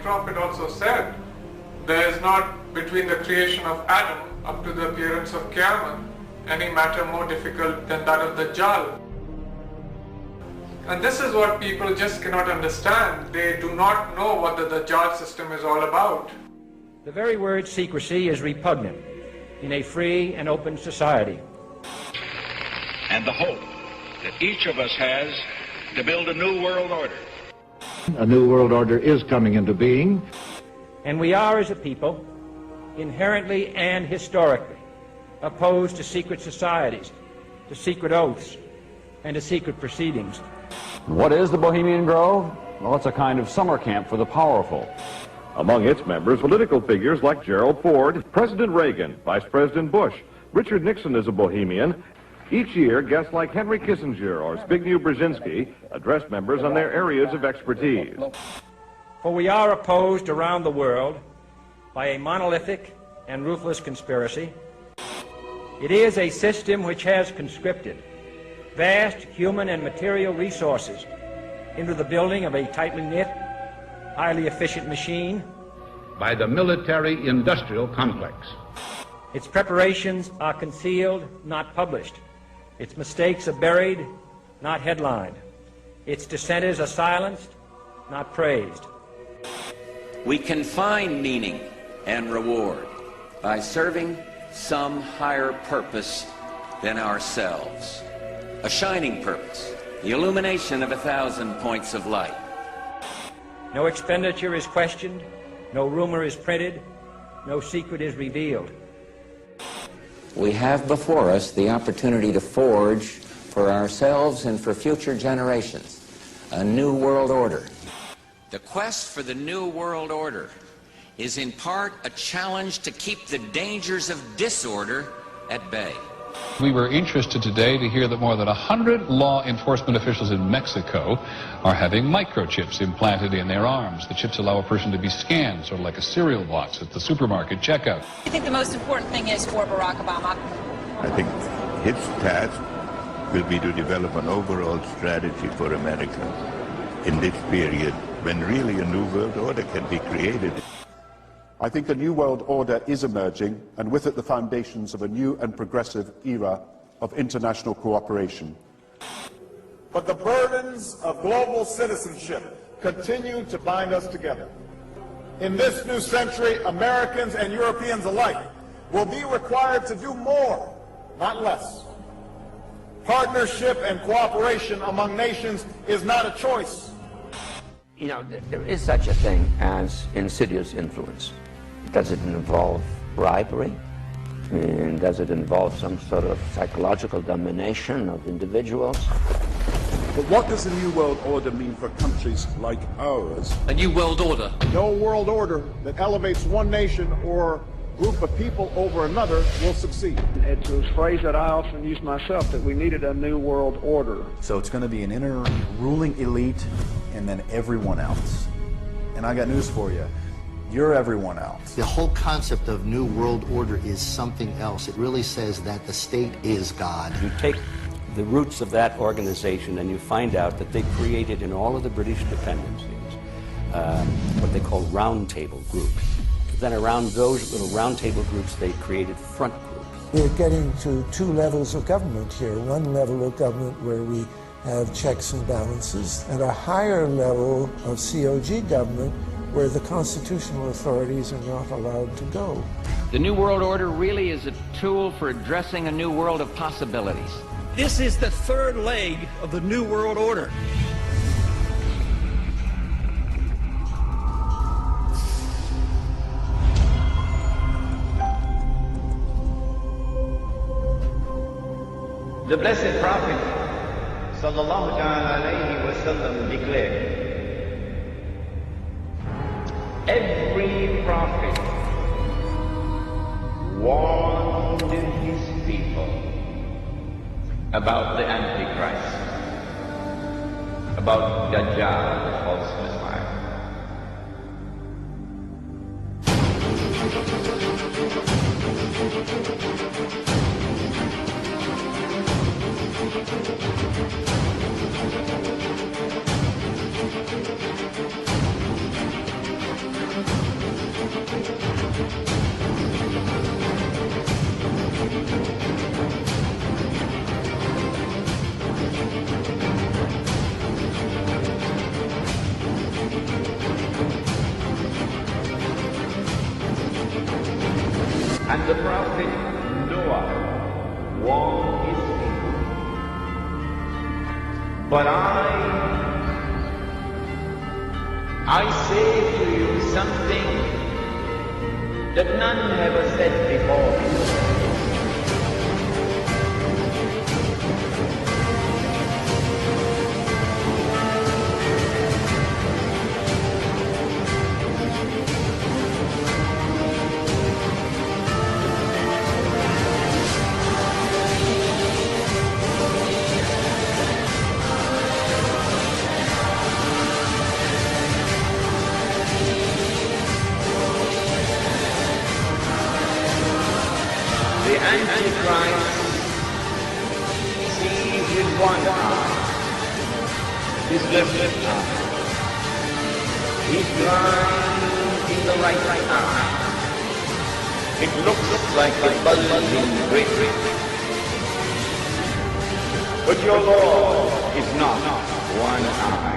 prophet also said, there is not between the creation of Adam up to the appearance of Qiyamah any matter more difficult than that of Dajjal. And this is what people just cannot understand. They do not know what the Dajjal system is all about. The very word secrecy is repugnant in a free and open society. And the hope that each of us has to build a new world order. A new world order is coming into being. And we are, as a people, inherently and historically opposed to secret societies, to secret oaths, and to secret proceedings. What is the Bohemian Grove? Well, it's a kind of summer camp for the powerful. Among its members, political figures like Gerald Ford, President Reagan, Vice President Bush, Richard Nixon is a Bohemian. Each year, guests like Henry Kissinger or Zbigniew Brzezinski address members on their areas of expertise. For we are opposed around the world by a monolithic and ruthless conspiracy. It is a system which has conscripted vast human and material resources into the building of a tightly knit, highly efficient machine. By the military-industrial complex. Its preparations are concealed, not published. Its mistakes are buried, not headlined. Its dissenters are silenced, not praised. We can find meaning and reward by serving some higher purpose than ourselves. A shining purpose, the illumination of 1,000 points of light. No expenditure is questioned, no rumor is printed, no secret is revealed. We have before us the opportunity to forge for ourselves and for future generations a new world order. The quest for the new world order is in part a challenge to keep the dangers of disorder at bay. We were interested today to hear that more than 100 law enforcement officials in Mexico are having microchips implanted in their arms. The chips allow a person to be scanned, sort of like a cereal box at the supermarket checkout. I think the most important thing is for Barack Obama. I think his task will be to develop an overall strategy for America in this period when really a new world order can be created. I think a new world order is emerging, and with it the foundations of a new and progressive era of international cooperation. But the burdens of global citizenship continue to bind us together. In this new century, Americans and Europeans alike will be required to do more, not less. Partnership and cooperation among nations is not a choice. You know, there is such a thing as insidious influence. Does it involve bribery? And does it involve some sort of psychological domination of individuals? But what does a new world order mean for countries like ours? A new world order. No world order that elevates one nation or group of people over another will succeed. It's a phrase that I often use myself, that we needed a new world order. So it's going to be an inner ruling elite and then everyone else. And I got news for you. You're everyone else. The whole concept of New World Order is something else. It really says that the state is God. You take the roots of that organization and you find out that they created in all of the British dependencies what they call roundtable groups. Then around those little roundtable groups, they created front groups. We're getting to two levels of government here. One level of government where we have checks and balances, and a higher level of COG government where the constitutional authorities are not allowed to go. The New World Order really is a tool for addressing a new world of possibilities. This is the third leg of the New World Order. The Blessed Prophet sallallahu alayhi wa sallam declared, every prophet warned his people about the Antichrist, about Dajjal, the false Messiah. And the prophet Noah warned his people. But I say to you something that none ever said before me. The Antichrist sees with one eye, his left eye. He's blind in the right eye. It looks like a bulging great. But your Lord is not one eye.